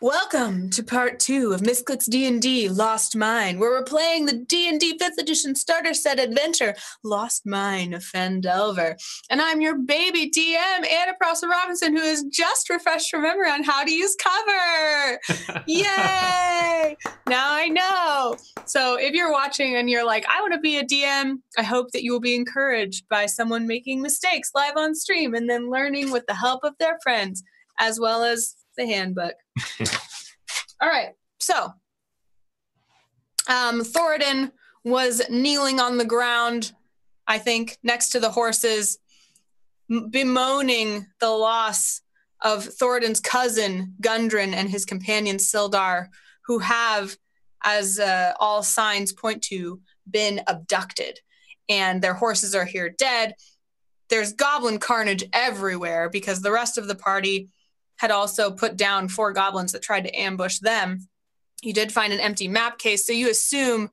Welcome to part 2 of Misscliks D&D Lost Mine, where we're playing the D&D 5th edition starter set adventure, Lost Mine of Fendelver. And I'm your baby DM, Anna Prosser-Robinson, who has just refreshed her memory on how to use cover. Yay! Now I know. So if you're watching and you're like, I want to be a DM, I hope that you will be encouraged by someone making mistakes live on stream and then learning with the help of their friends, as well as the handbook. All right, so Thoradin was kneeling on the ground, I think, next to the horses, bemoaning the loss of Thoradin's cousin, Gundren, and his companion, Sildar, who have, as all signs point to, been abducted. And their horses are here dead. There's goblin carnage everywhere because the rest of the party had also put down 4 goblins that tried to ambush them. You did find an empty map case, so you assume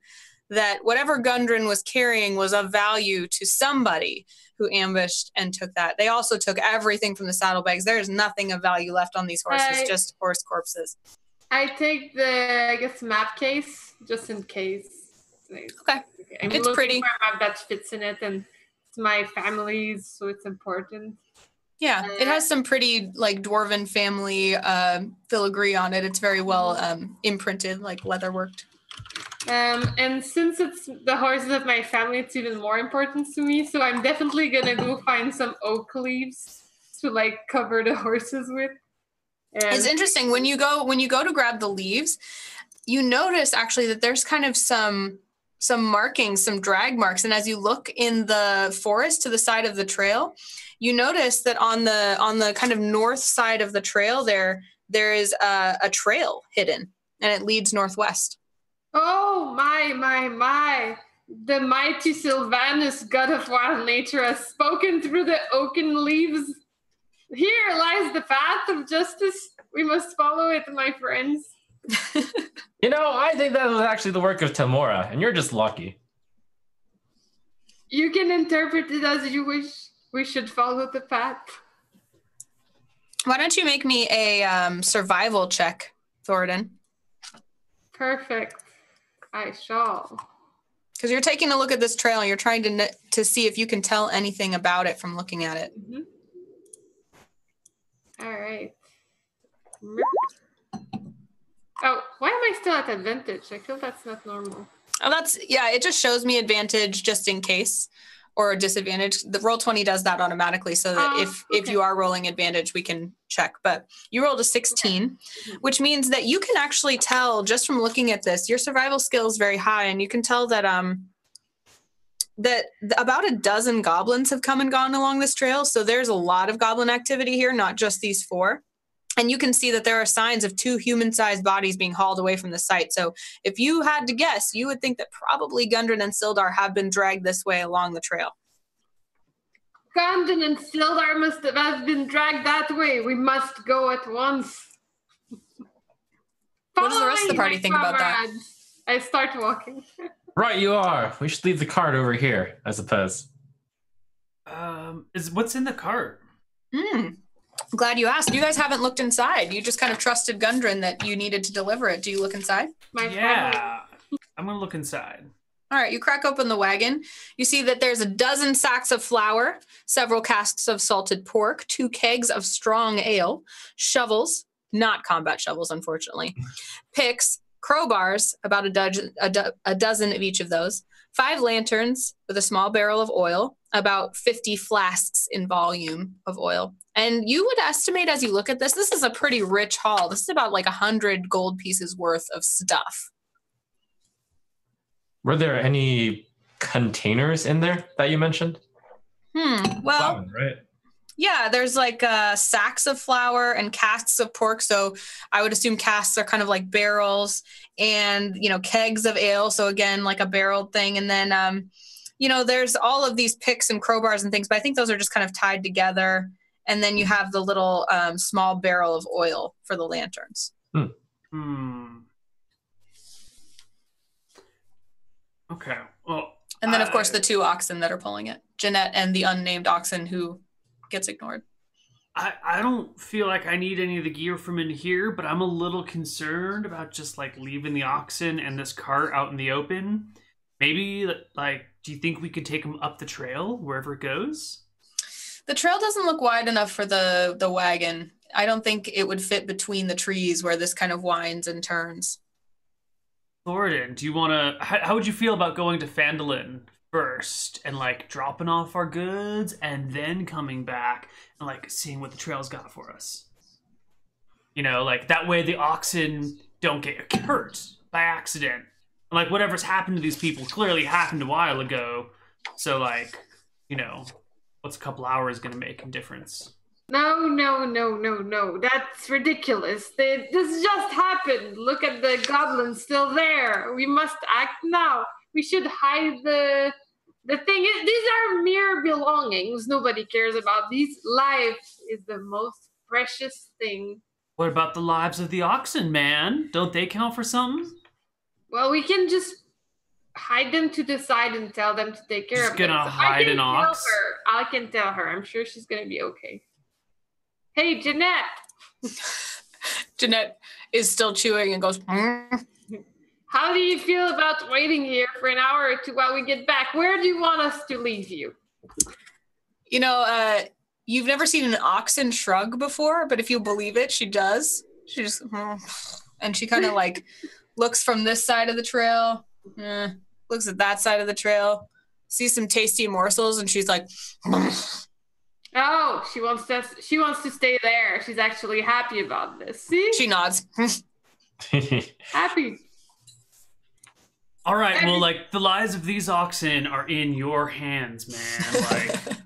that whatever Gundren was carrying was of value to somebody who ambushed and took that. They also took everything from the saddlebags. There is nothing of value left on these horses, just horse corpses. I take the, map case, just in case. Okay. I'm it's pretty. For a map that fits in it, and it's my family's, so it's important. Yeah, it has some pretty, dwarven family filigree on it. It's very well imprinted, leather-worked. And since it's the horses of my family, it's even more important to me, so I'm definitely going to go find some oak leaves to, cover the horses with. And it's interesting. When you go to grab the leaves, you notice, actually, that there's kind of some markings, some drag marks, and as you look in the forest to the side of the trail, you notice that on the kind of north side of the trail there is a trail hidden, and it leads northwest. Oh, my. The mighty Sylvanus, god of wild nature, has spoken through the oaken leaves. Here lies the path of justice. We must follow it, my friends. I think that was actually the work of Tamora, and you're just lucky. You can interpret it as you wish. We should follow the path. Why don't you make me a survival check, Thoradin? Perfect. I shall. Because you're taking a look at this trail, and you're trying to see if you can tell anything about it from looking at it. Mm-hmm. All right. Oh, why am I still at advantage? I feel that's not normal. Oh, it just shows me advantage just in case, or a disadvantage. The Roll20 does that automatically, so that if you are rolling advantage, we can check. But you rolled a 16, which means that you can actually tell, just from looking at this, your survival skill is very high, and you can tell that that about a dozen goblins have come and gone along this trail, so there's a lot of goblin activity here, not just these 4. And you can see that there are signs of 2 human-sized bodies being hauled away from the site. So if you had to guess, you would think that probably Gundren and Sildar have been dragged this way along the trail. Gundren and Sildar must have been dragged that way. We must go at once. What does the rest of the party think about that? I start walking. Right, you are. We should leave the cart over here, I suppose. What's in the cart? Glad you asked. You guys haven't looked inside. You just kind of trusted Gundren that you needed to deliver it. Do you look inside? Yeah. I'm going to look inside. All right, you crack open the wagon. You see that there's a dozen sacks of flour, several casks of salted pork, 2 kegs of strong ale, shovels, not combat shovels, unfortunately, picks, crowbars, about a dozen of each of those, 5 lanterns with a small barrel of oil, about 50 flasks in volume of oil. And you would estimate, as you look at this is a pretty rich haul. This is about 100 gold pieces worth of stuff. Were there any containers in there that you mentioned? Well, flour, right? Yeah, there's sacks of flour and casks of pork. So I would assume casks are kind of like barrels, and, kegs of ale. So again, like a barreled thing. And then, there's all of these picks and crowbars and things, but I think those are just kind of tied together. And then you have the little small barrel of oil for the lanterns. Okay. Well, and then, of course, the 2 oxen that are pulling it. Jeanette and the unnamed oxen who gets ignored. I don't feel like I need any of the gear from in here, but I'm a little concerned about just like leaving the oxen and this cart out in the open. Maybe like, do you think we could take them up the trail wherever it goes? The trail doesn't look wide enough for the wagon. I don't think it would fit between the trees where this kind of winds and turns. Thornton, do you want to? How would you feel about going to Phandalin first and like dropping off our goods and then coming back and like seeing what the trail's got for us? You know, like that way the oxen don't get hurt by accident. Like whatever's happened to these people clearly happened a while ago. So like, you know, what's a couple hours gonna make a difference? No. That's ridiculous. This just happened. Look at the goblin still there. We must act now. We should hide the thing is, these are mere belongings. Nobody cares about these. Life is the most precious thing. What about the lives of the oxen, man? Don't they count for something? Well, we can just hide them to the side and tell them to take care of them. Just gonna hide an ox? I can tell her. I'm sure she's gonna be okay. Hey, Jeanette. Jeanette is still chewing and goes, How do you feel about waiting here for an hour or two while we get back? Where do you want us to leave you? You know, you've never seen an oxen shrug before, but if you believe it, she does. She just, and she kind of like looks from this side of the trail, looks at that side of the trail, sees some tasty morsels, and she's like, oh, she wants to stay there. She's actually happy about this. See? She nods. Happy. All right, well, like, the lives of these oxen are in your hands, man. Like,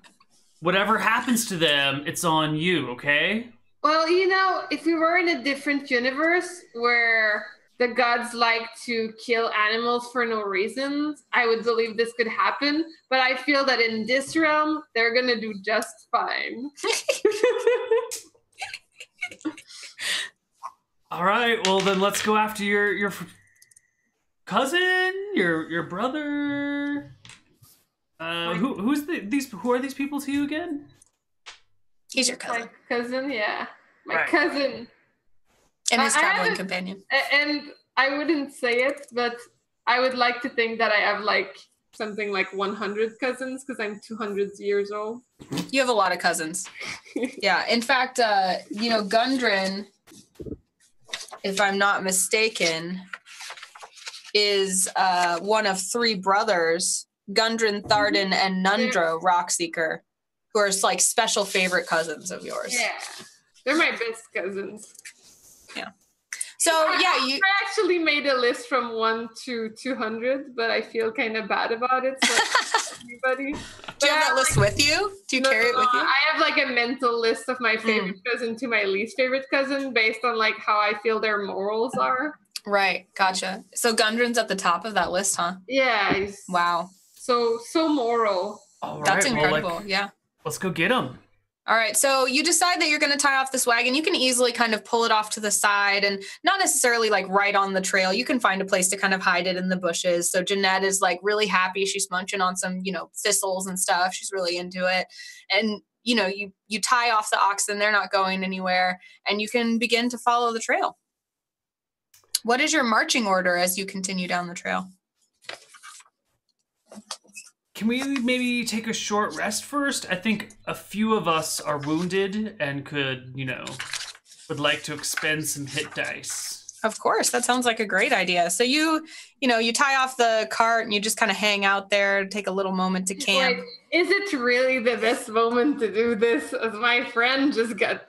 whatever happens to them, it's on you, okay? Well, you know, if we were in a different universe where the gods like to kill animals for no reason, I would believe this could happen. But I feel that in this realm, they're going to do just fine. All right, well, then let's go after your cousin, your brother. Who are these people to you again? He's your cousin. My cousin, yeah. My Right. cousin. And his traveling companion. And I wouldn't say it, but I would like to think that I have like something like 100 cousins because I'm 200 years old. You have a lot of cousins. Yeah. In fact, you know, Gundren, if I'm not mistaken, is one of three brothers, Gundren, Tharden, and Nundro, Rockseeker, who are like special favorite cousins of yours. Yeah. They're my best cousins. Yeah. So, I actually made a list from 1 to 200, but I feel kind of bad about it. So everybody. Do you have that list with you? Do you carry it with you? I have like a mental list of my favorite cousin to my least favorite cousin based on like how I feel their morals are. Right. Gotcha. So Gundren's at the top of that list, huh? Yeah. Wow. So moral. All right, That's incredible. well, Yeah. let's go get them. All right, so you decide that you're going to tie off this wagon. You can easily kind of pull it off to the side and not necessarily like right on the trail. You can find a place to kind of hide it in the bushes. So Jeanette is like really happy. She's munching on some, you know, thistles and stuff. She's really into it. And, you know, you tie off the oxen. They're not going anywhere. And you can begin to follow the trail. What is your marching order as you continue down the trail? Can we maybe take a short rest first? I think a few of us are wounded and could, you know, would like to expend some hit dice. Of course, that sounds like a great idea. So you tie off the cart and you just kind of hang out there, take a little moment to camp. Wait, is it really the best moment to do this? As my friend just got...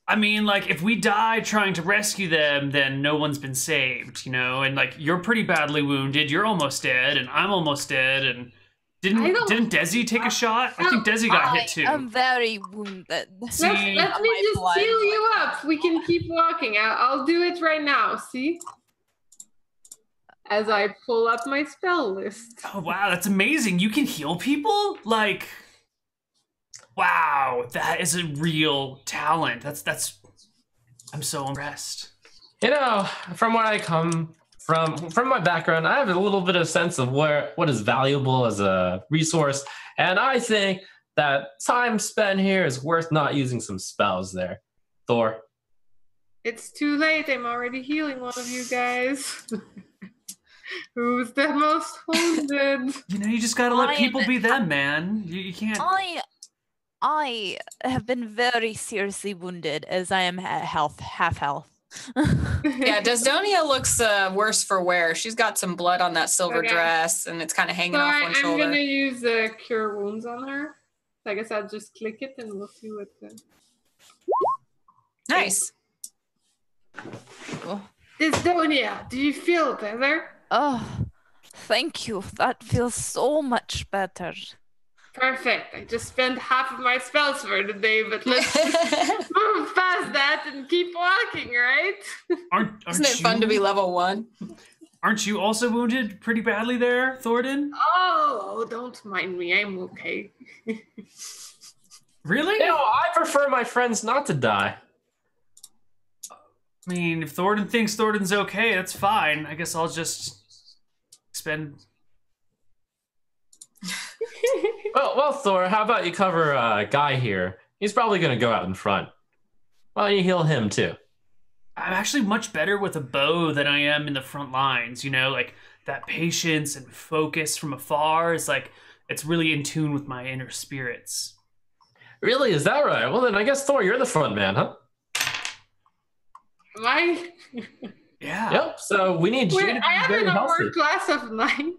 I mean, like, if we die trying to rescue them, then no one's been saved, you know? And, like, you're pretty badly wounded, you're almost dead, and I'm almost dead, and... Didn't Desi take a shot? I think Desi got hit too. I'm very wounded. See, Let me just heal you up. We can keep walking. I'll do it right now. See? As I pull up my spell list. oh wow, that's amazing. You can heal people? Like, wow, that is a real talent. That's I'm so impressed. You know, from where I come from my background, I have a little bit of sense of what is valuable as a resource. And I think that time spent here is worth not using some spells there. Thor. It's too late. I'm already healing one of you guys. Who's the most wounded? You know, you just gotta let I people am- be them, man. You can't. I have been very seriously wounded as I am at half health. Yeah, Desdonia looks worse for wear. She's got some blood on that silver Okay. dress, and it's kind of hanging So off one I'm shoulder. gonna use Cure Wounds on her. So I guess I'll just click it and we'll see what the... Nice. Oh, Dystonia, do you feel better? thank you. That feels so much better. Perfect. I just spent half of my spells for the day, but let's move past that and keep walking, right? Aren't Isn't it fun to be level 1? Aren't you also wounded pretty badly there, Thornton? Oh, don't mind me. I'm okay. Really? You know, I prefer my friends not to die. I mean, if Thornton thinks Thornton's okay, that's fine. I guess I'll just spend. Well, Thor, how about you cover Guy here? He's probably going to go out in front. Why don't you heal him too? I'm actually much better with a bow than I am in the front lines. You know, like that patience and focus from afar is like it's really in tune with my inner spirits. Really? Is that right? Well, then I guess, Thor, you're the front man, huh? Am I? Yeah. Yep, so we need you to Wait, be I have very an healthy. armor class of 9.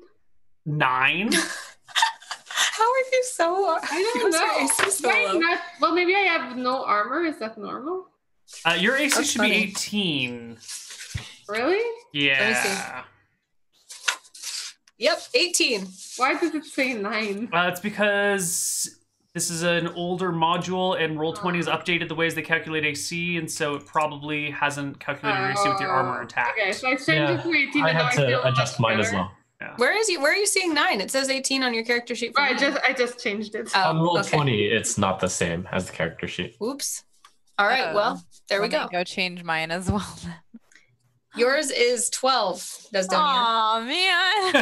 9? How are you so? I don't know. Why not? Well, maybe I have no armor. Is that normal? Your AC That's should funny. be 18. Really? Yeah. Yep, 18. Why does it say 9? It's because this is an older module, and Roll20 has updated the ways they calculate AC, and so it probably hasn't calculated your AC with your armor intact. Okay, so I changed Yeah, it to 18 I and now had I feel to adjust much mine as better. well. Where are you seeing 9? It says 18 on your character sheet. For Oh, me. I just changed it. Oh, On roll okay. 20, it's not the same as the character sheet. Oops. All right. Well, there we Let go. me go change mine as well. Yours is 12, Desdonia. Aw, man.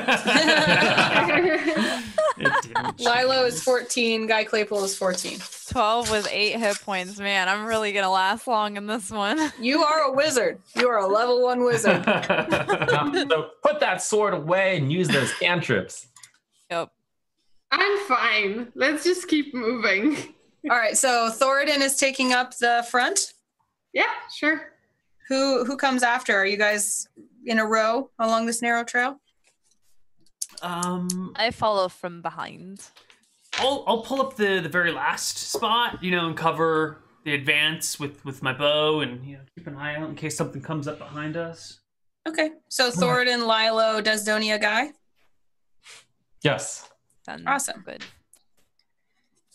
It didn't. Lilo is 14. Guy Claypool is 14. 12 with 8 hit points. Man, I'm really going to last long in this one. You are a wizard. You are a level 1 wizard. Now, so put that sword away and use those cantrips. Yep. I'm fine. Let's just keep moving. All right. So Thoradin is taking up the front. Yeah, sure. Who comes after? Are you guys in a row along this narrow trail? I follow from behind. I'll pull up the very last spot, and cover the advance with my bow, and keep an eye out in case something comes up behind us. Okay. So Thoradin, Lilo, Desdonia, Guy. Yes. Then Awesome. Good.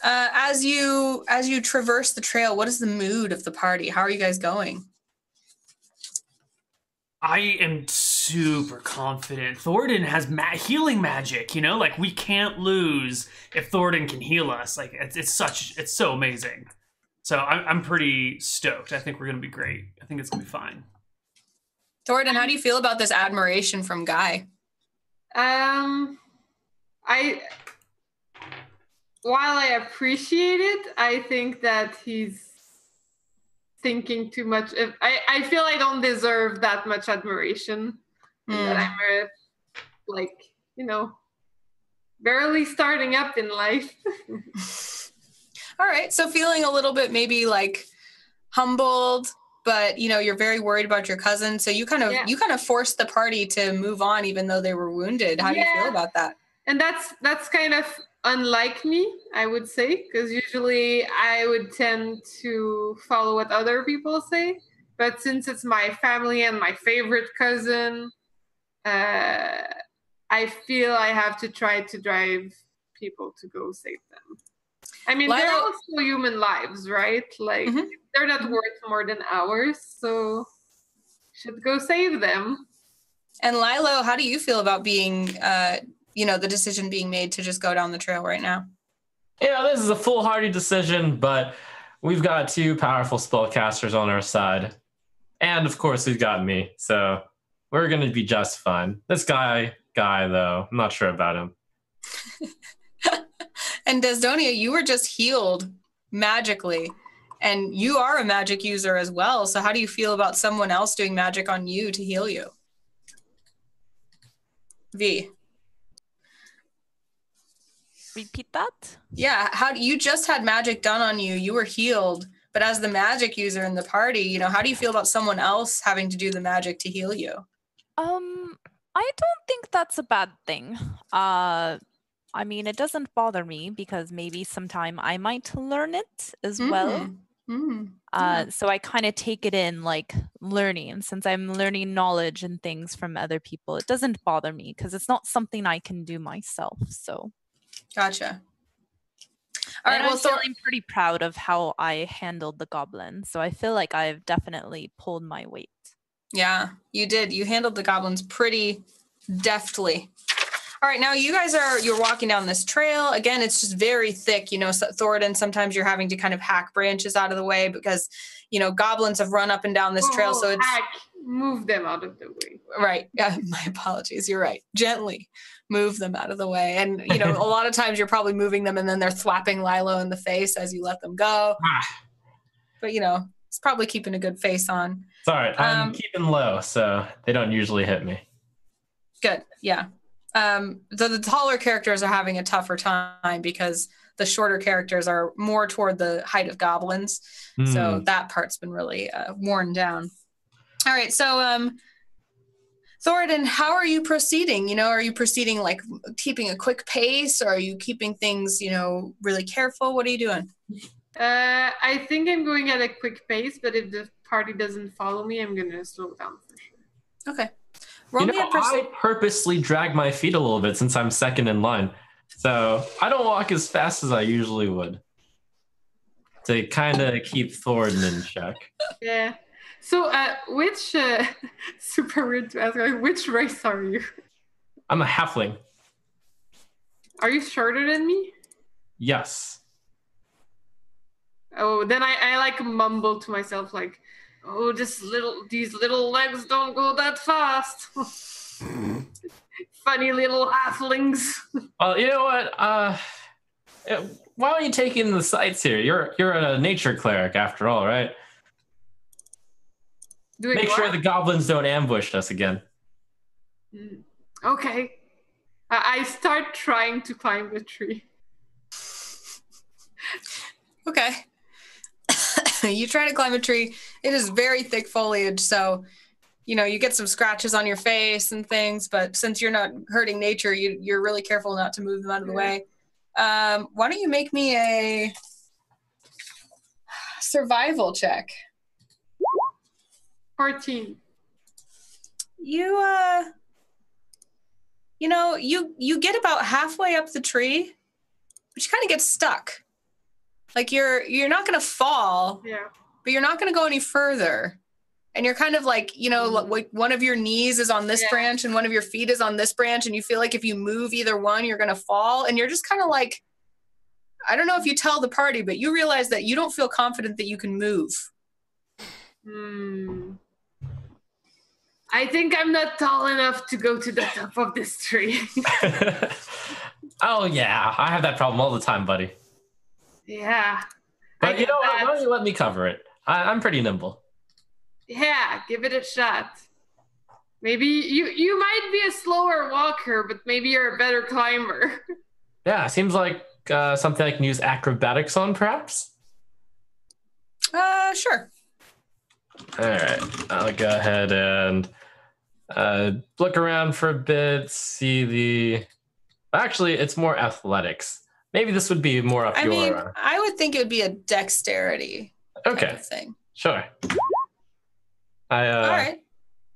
As you traverse the trail, what is the mood of the party? How are you guys going? I am super confident. Thornton has healing magic, like we can't lose if Thornton can heal us. Like it's so amazing. So I'm pretty stoked. I think we're gonna be great. I think it's gonna be fine. Thoradin, how do you feel about this admiration from Guy? While I appreciate it, I think that he's thinking too much. I feel I don't deserve that much admiration. That I'm barely starting up in life. All right. So feeling a little bit maybe like humbled, but you're very worried about your cousin. So you kind of forced the party to move on even though they were wounded. How do you feel about that? And that's kind of unlike me, I would say, because usually I would tend to follow what other people say. But since it's my family and my favorite cousin, I feel I have to try to drive people to go save them. I mean, they're also human lives, right? Like, they're not worth more than ours, so should go save them. And Lilo, how do you feel about being, the decision being made to just go down the trail right now? Yeah, this is a foolhardy decision, but we've got 2 powerful spellcasters on our side. And, of course, we've got me, so we're going to be just fine. This guy, though, I'm not sure about him. And Desdonia, you were just healed magically, and you are a magic user as well. So how do you feel about someone else doing magic on you to heal you? V. Repeat that? Yeah, how you just had magic done on you. You were healed, but as the magic user in the party, you know, how do you feel about someone else having to do the magic to heal you? I don't think that's a bad thing. I mean, it doesn't bother me because maybe sometime I might learn it as well. So I kind of take it in like learning. Since I'm learning knowledge and things from other people, it doesn't bother me because it's not something I can do myself. So. Gotcha. All right, well, well, feeling pretty proud of how I handled the goblin. So I feel like I've definitely pulled my weight. Yeah, you did. You handled the goblins pretty deftly. All right, now you're walking down this trail. Again, it's just very thick. You know, Thoradin, sometimes you're having to kind of hack branches out of the way because, you know, goblins have run up and down this trail. So it's move them out of the way. Right. Yeah, my apologies. You're right. Gently move them out of the way. And, you know, a lot of times you're probably moving them and then they're thwapping Lilo in the face as you let them go. But, you know, it's probably keeping a good face on. It's all right. I'm keeping low, so they don't usually hit me. Good. Yeah. The taller characters are having a tougher time because the shorter characters are more toward the height of goblins. So that part's been really worn down. All right. So, Thoradin, how are you proceeding? You know, are you proceeding like keeping a quick pace, or are you keeping things, you know, really careful? What are you doing? I think I'm going at a quick pace, but if the party doesn't follow me, I'm going to slow down for sure. Okay. I purposely drag my feet a little bit since I'm second in line. So I don't walk as fast as I usually would to kind of keep Thoradin in check. Yeah. So, which, super weird to ask, which race are you? I'm a halfling. Are you shorter than me? Yes. Oh, then I like mumble to myself like, oh, these little legs don't go that fast. Funny little halflings. Well, you know what? Why don't you take in the sights here? You're a nature cleric after all, right? Make sure the goblins don't ambush us again. Okay. I start trying to climb the tree. Okay. You try to climb a tree. It is very thick foliage, so, you know, you get some scratches on your face and things, but since you're not hurting nature, you're really careful not to move them out of the way. Why don't you make me a survival check? 14. You get about halfway up the tree, but you kind of get stuck. Like you're not going to fall, but you're not going to go any further. And you're kind of like, you know, like one of your knees is on this branch and one of your feet is on this branch. And you feel like if you move either one, you're going to fall. And you're just kind of like, I don't know if you tell the party, but you realize that you don't feel confident that you can move. I think I'm not tall enough to go to the top of this tree. Oh, yeah. I have that problem all the time, buddy. Yeah. But you know what? Why don't you let me cover it? I'm pretty nimble. Yeah, give it a shot. Maybe you might be a slower walker, but maybe you're a better climber. Yeah, seems like something I can use acrobatics on, perhaps? Sure. All right. I'll go ahead and look around for a bit, see the... Actually, it's more athletics. Maybe this would be more up your... I mean, I would think it would be a dexterity type of thing. Sure. All right.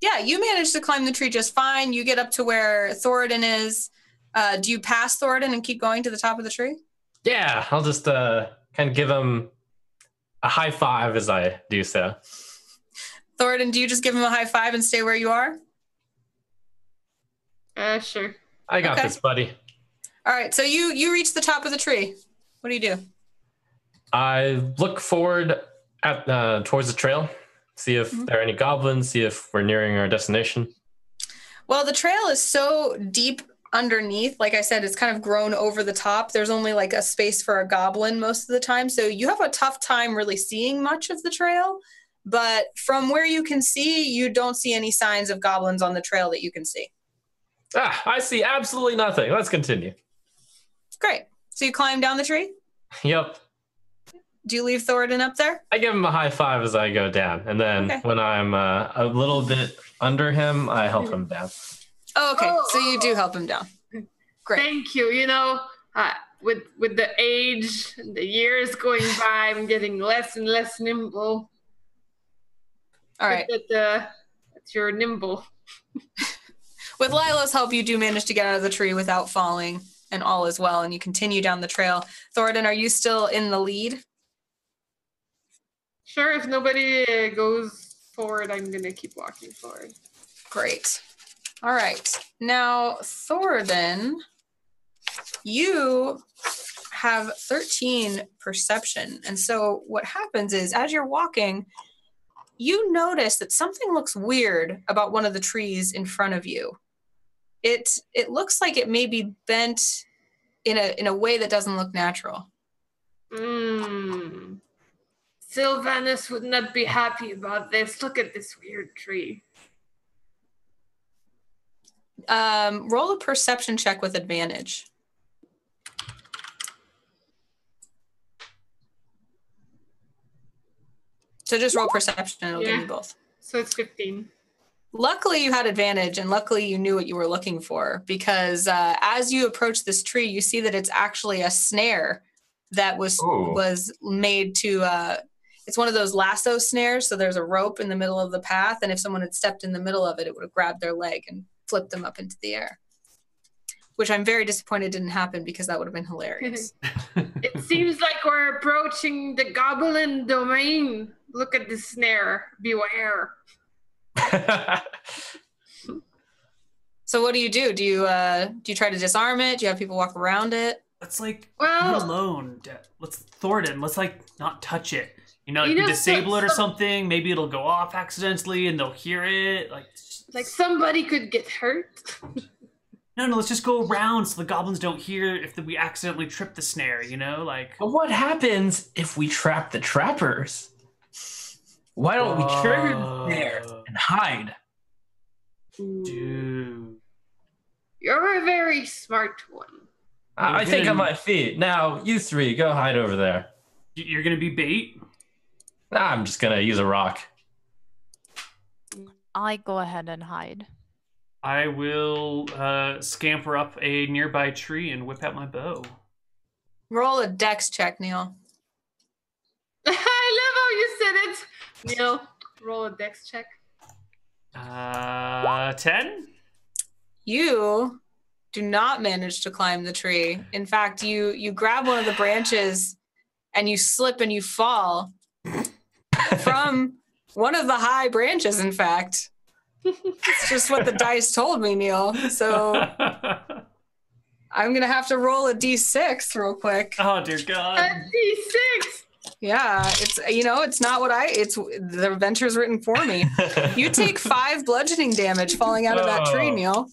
Yeah, you managed to climb the tree just fine. You get up to where Thoradin is. Do you pass Thoradin and keep going to the top of the tree? Yeah, I'll just kind of give him a high five as I do so. Thoradin, do you just give him a high five and stay where you are? Sure. I got this, buddy. All right, so you reach the top of the tree. What do you do? I look forward at towards the trail, see if there are any goblins, see if we're nearing our destination. Well, the trail is so deep underneath. Like I said, it's kind of grown over the top. There's only like a space for a goblin most of the time. So you have a tough time really seeing much of the trail. But from where you can see, you don't see any signs of goblins on the trail that you can see. I see absolutely nothing. Let's continue. Great. So you climb down the tree? Yep. Do you leave Thoradin up there? I give him a high five as I go down. And then when I'm a little bit under him, I help him down. Oh, okay. So you do help him down. Great. Thank you. You know, with the age and the years going by, I'm getting less and less nimble. All right. That's your nimble. With Lilo's help, you do manage to get out of the tree without falling, and all is well, and you continue down the trail. Thoradin, are you still in the lead? Sure, if nobody goes forward, I'm going to keep walking forward. Great. All right. Now, Thoradin, you have 13 perception. And so what happens is, as you're walking, you notice that something looks weird about one of the trees in front of you. It looks like it may be bent in a way that doesn't look natural. Sylvanus would not be happy about this. Look at this weird tree. Roll a perception check with advantage. So just roll perception and it'll give you both. So it's 15. Luckily you had advantage, and luckily you knew what you were looking for, because as you approach this tree, you see that it's actually a snare that was made to, it's one of those lasso snares. So there's a rope in the middle of the path, and if someone had stepped in the middle of it, it would have grabbed their leg and flipped them up into the air, which I'm very disappointed didn't happen, because that would have been hilarious. It seems like we're approaching the goblin domain. Look at the snare. Beware. So what do? Do you try to disarm it? Do you have people walk around it? Let's leave alone. Thoradin, let's not touch it. You disable it or something. Maybe it'll go off accidentally and they'll hear it. Like somebody could get hurt. No, let's just go around so the goblins don't hear if we accidentally trip the snare, But what happens if we trap the trappers? Why don't we trigger there and hide? Dude. You're a very smart one. I think on my feet. Now, you three, go hide over there. You're going to be bait? I'm just going to use a rock. I go ahead and hide. I will scamper up a nearby tree and whip out my bow. Roll a dex check, Neil. I love how you said it. Neil, roll a dex check. 10? You do not manage to climb the tree. In fact, you grab one of the branches and you slip and you fall from one of the high branches, in fact. It's just what the dice told me, Neil. So I'm going to have to roll a d6 real quick. Oh, dear God. A d6? Yeah, it's not what it's the adventure's written for me. You take 5 bludgeoning damage falling out of that tree, Neil.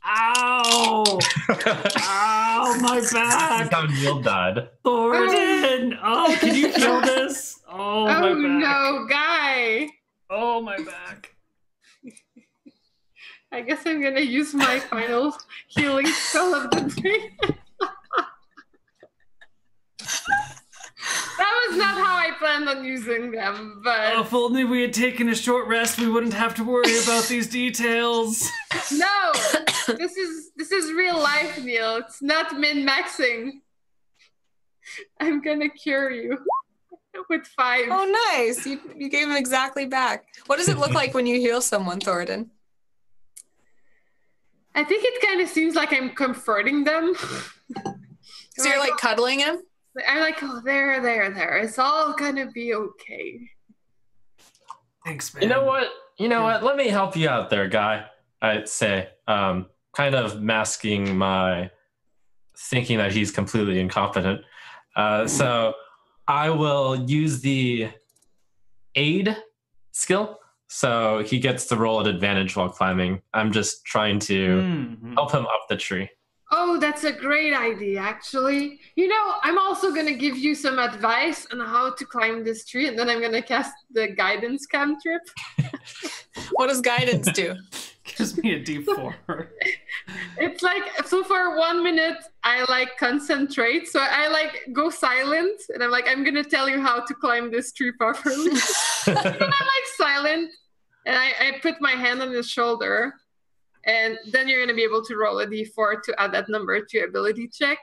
Ow! Ow, my back! That's how Neil died. Thoradin! Oh, can you feel this? Oh, my back. No, Guy! Oh, my back. I guess I'm gonna use my final healing spell of the day. That was not how I planned on using them, but... Oh, if only we had taken a short rest, we wouldn't have to worry about these details. No! This is real life, Neil. It's not min-maxing. I'm gonna cure you with 5. Oh, nice. You gave him exactly back. What does it look like when you heal someone, Thoradin? I think it kind of seems like I'm comforting them. So you're like cuddling him? I'm like, oh, there. It's all gonna be okay. Thanks, man. You know what? Let me help you out there, Guy. I'd say, kind of masking my thinking that he's completely incompetent. So I will use the aid skill. So he gets to roll at advantage while climbing. I'm just trying to help him up the tree. Oh, that's a great idea, actually. You know, I'm also going to give you some advice on how to climb this tree, and then I'm going to cast the guidance cantrip. What does guidance do? Gives me a D4. It's like, so for 1 minute, I like concentrate. So I like go silent, and I'm like, I'm going to tell you how to climb this tree properly. And I'm like silent, and I put my hand on his shoulder. And then you're going to be able to roll a d4 to add that number to your ability check.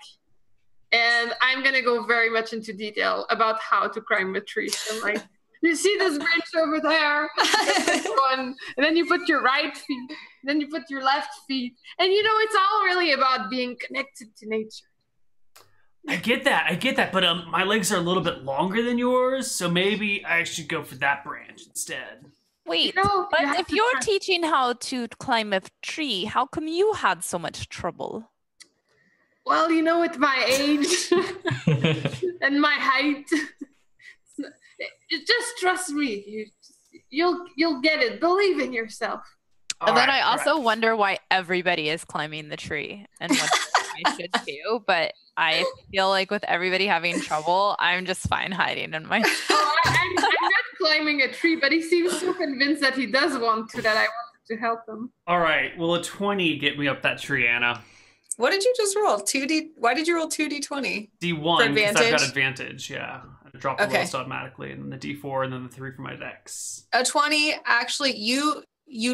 And I'm going to go very much into detail about how to climb a tree. So I'm like, you see this branch over there? This one. And then you put your right feet. Then you put your left feet. And you know, it's all really about being connected to nature. I get that. But my legs are a little bit longer than yours, so maybe I should go for that branch instead. Wait, You know, but you have if to you're try- teaching how to climb a tree, how come you had so much trouble? Well, you know, with my age and my height, just trust me. You'll get it. Believe in yourself. And then I also wonder why everybody is climbing the tree and what I should do. But I feel like with everybody having trouble, I'm just fine hiding in my. Oh, I'm not climbing a tree, but he seems so convinced that he does want to that I wanted to help him. All right. Will a 20 get me up that tree, Anna? What did you just roll? 2D? Why did you roll 2D20? D1, because I've got advantage? advantage, yeah. I drop the Okay. lowest automatically, and then the D4, and then the 3 for my dex. A 20, actually, you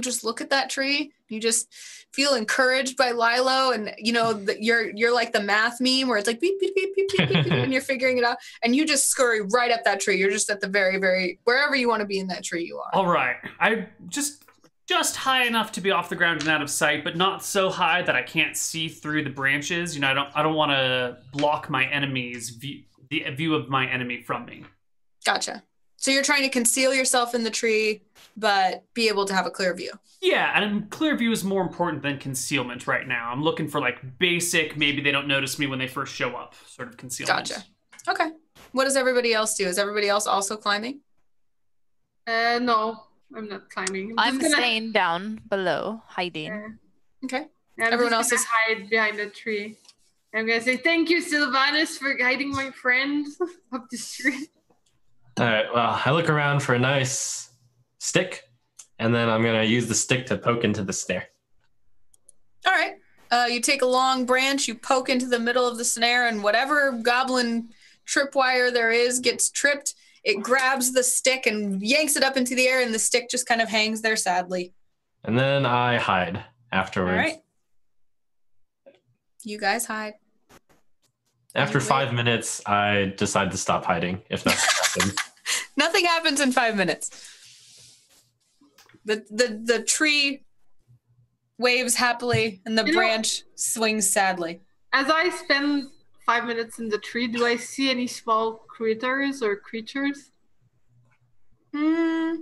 just look at that tree, you just feel encouraged by Lilo, and you know you're like the math meme where it's like beep beep beep beep beep beep, beep and you're figuring it out, and you just scurry right up that tree. You're just at the very wherever you want to be in that tree you are. All right. I just high enough to be off the ground and out of sight, but not so high that I can't see through the branches. You know, I don't want to block my enemy's view, the view of my enemy from me. Gotcha. So you're trying to conceal yourself in the tree, but be able to have a clear view. Yeah, and clear view is more important than concealment right now. I'm looking for like basic, maybe they don't notice me when they first show up, sort of concealment. Gotcha. Okay. What does everybody else do? Is everybody else also climbing? No, I'm not climbing. I'm just gonna- staying down below, hiding. Okay. I'm Everyone just else gonna hide behind the tree. I'm gonna say thank you, Sylvanus, for guiding my friend up the tree. All right. Well, I look around for a nice stick, and then I'm gonna use the stick to poke into the snare. All right. You take a long branch, you poke into the middle of the snare, and whatever goblin tripwire there is gets tripped. It grabs the stick and yanks it up into the air, and the stick just kind of hangs there sadly. And then I hide afterwards. All right. You guys hide. After Wait. 5 minutes, I decide to stop hiding, if that's what happens. Nothing happens in 5 minutes. The tree waves happily, and the You know- branch swings sadly. As I spend 5 minutes in the tree, do I see any small critters or creatures? Let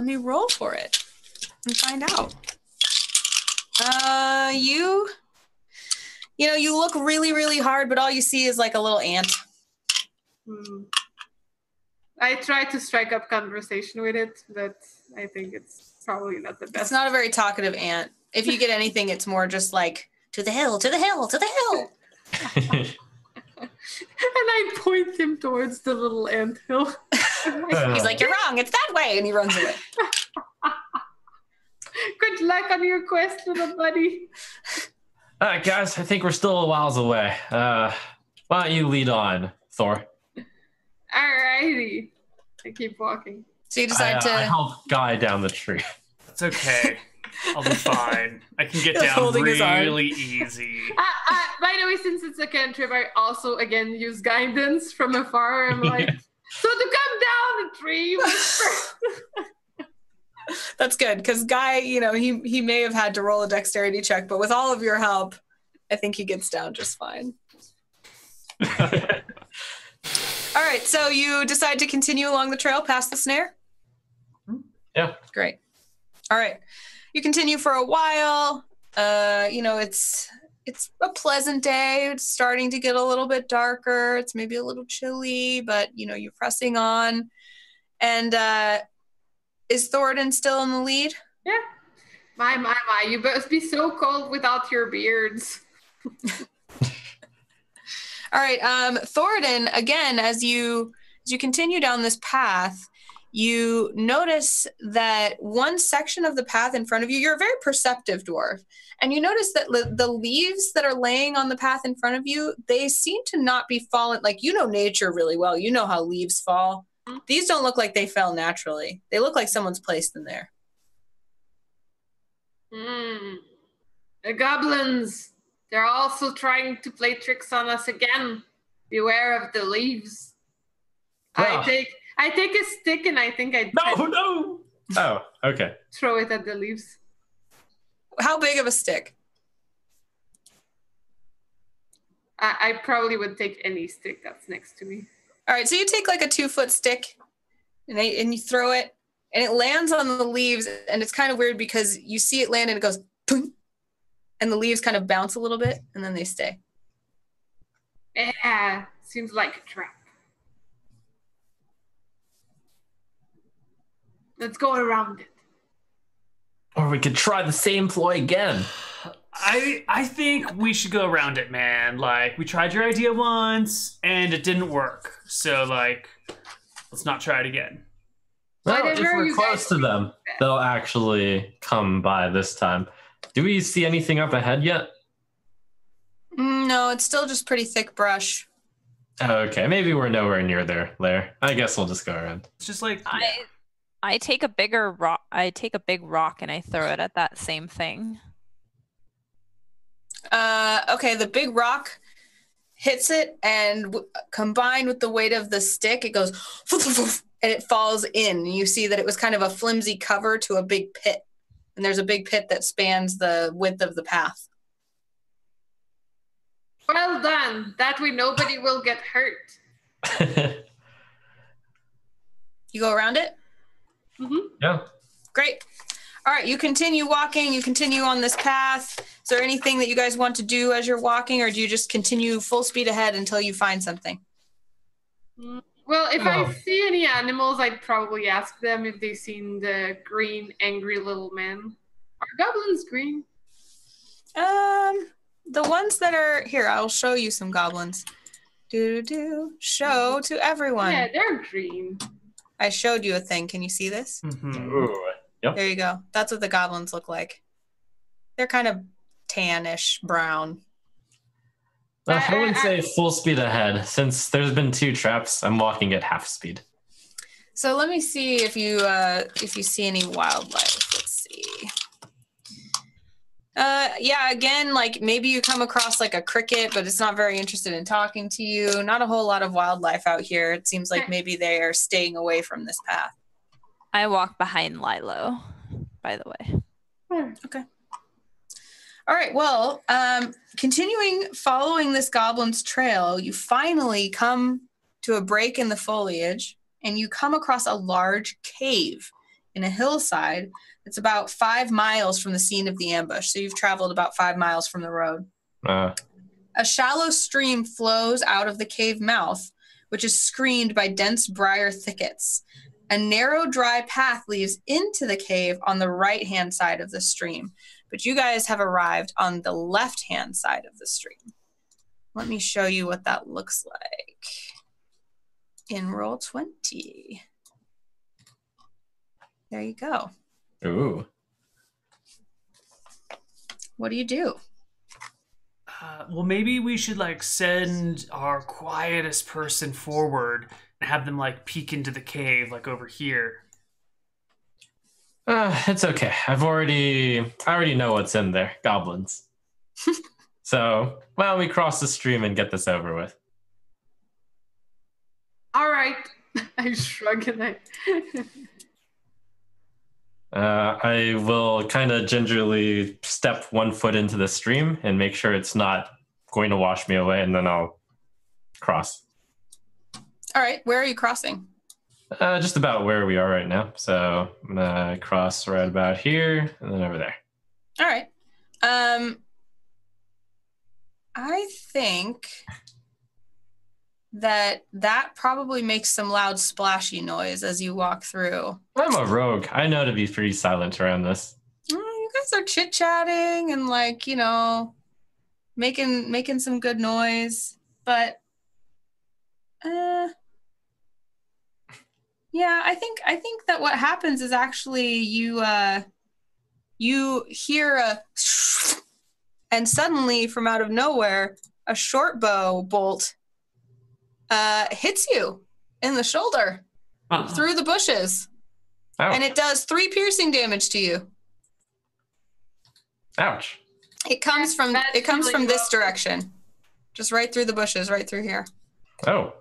me roll for it and find out. You look really, really hard, but all you see is like a little ant. I try to strike up conversation with it, but I think it's probably not the best. It's not a very talkative ant. If you get anything, it's more just like, to the hill, to the hill, to the hill. And I point him towards the little anthill. He's like, you're wrong, it's that way. And he runs away. Good luck on your quest, little buddy. All right, guys, I think we're still a whiles away. Why don't you lead on, Thor? Alrighty. I keep walking. So you decide I help Guy down the tree. It's okay. I'll be fine. I can get He's down holding his arm. really easy. By the way, since it's a cantrip, I also again use guidance from afar. I'm like, so to come down the tree. That's good, because Guy, he may have had to roll a dexterity check, but with all of your help, I think he gets down just fine. All right, so you decide to continue along the trail past the snare? Yeah. Great. All right. You continue for a while. It's a pleasant day. It's starting to get a little bit darker. It's maybe a little chilly, but, you're pressing on. And is Thoradin still in the lead? Yeah. My, you must be so cold without your beards. All right, Thoradin, again, as you continue down this path, you notice that one section of the path in front of you, you're a very perceptive dwarf, and you notice that the leaves that are laying on the path in front of you, they seem to not be fallen. Like, you know nature really well. You know how leaves fall. These don't look like they fell naturally. They look like someone's placed them there. The goblins, they're also trying to play tricks on us again. Beware of the leaves. Well, I take a stick and I think I No! Oh, okay. throw it at the leaves. How big of a stick? I probably would take any stick that's next to me. All right, so you take like a 2-foot stick and you throw it, and it lands on the leaves, and it's kind of weird because you see it land and it goes, boom, and the leaves kind of bounce a little bit, and then they stay. Yeah, seems like a trap. Let's go around it. Or we could try the same ploy again. I think we should go around it, man. Like, we tried your idea once, and it didn't work. So, like, let's not try it again. Well, if Whatever we're you close guys to them, they'll actually come by this time. Do we see anything up ahead yet? No, it's still just pretty thick brush. Okay, maybe we're nowhere near their lair. I guess we'll just go around. It's just like, I take a bigger rock. I take a big rock and I throw it at that same thing. Okay, the big rock hits it, and combined with the weight of the stick, it goes, and it falls in. You see that it was kind of a flimsy cover to a big pit, and there's a big pit that spans the width of the path. Well done. That way nobody will get hurt. You go around it? Mm-hmm. Yeah. Great. All right, you continue walking, you continue on this path. Is there anything that you guys want to do as you're walking, or do you just continue full speed ahead until you find something? Well, if I see any animals, I'd probably ask them if they've seen the green, angry little man. Are goblins green? The ones that are here, I'll show you some goblins. Show to everyone. Yeah, they're green. I showed you a thing. Can you see this? mm-hmm. Ooh, yep. There you go. That's what the goblins look like. They're kind of tannish brown. Well, I wouldn't say full speed ahead. Since there's been 2 traps, I'm walking at half speed. So let me see if you see any wildlife. Let's see. Yeah, again, like maybe you come across like a cricket, but it's not very interested in talking to you. Not a whole lot of wildlife out here. It seems like maybe they are staying away from this path. I walk behind Lilo, by the way. Okay. All right, well, continuing following this goblin's trail, you finally come to a break in the foliage, and you come across a large cave in a hillside that's about 5 miles from the scene of the ambush. So you've traveled about 5 miles from the road. A shallow stream flows out of the cave mouth, which is screened by dense briar thickets. A narrow, dry path leads into the cave on the right-hand side of the stream. But you guys have arrived on the left-hand side of the stream. Let me show you what that looks like in Roll20. There you go. Ooh. What do you do? Well, maybe we should like send our quietest person forward and have them like peek into the cave, like over here. It's okay. I already know what's in there. Goblins. So, why don't we cross the stream and get this over with? All right. I shrug and I will kind of gingerly step 1 foot into the stream and make sure it's not going to wash me away, and then I'll cross. All right, where are you crossing? Just about where we are right now. So I'm gonna cross right about here and then over there. All right. I think that probably makes some loud splashy noise as you walk through. I'm a rogue. I know to be pretty silent around this. You guys guys are chit-chatting and like, making some good noise, but yeah, I think that what happens is actually you hear a and suddenly from out of nowhere a short bow bolt hits you in the shoulder through the bushes. Ouch. And it does 3 piercing damage to you. Ouch. It comes from this direction. Just right through the bushes, right through here. Oh.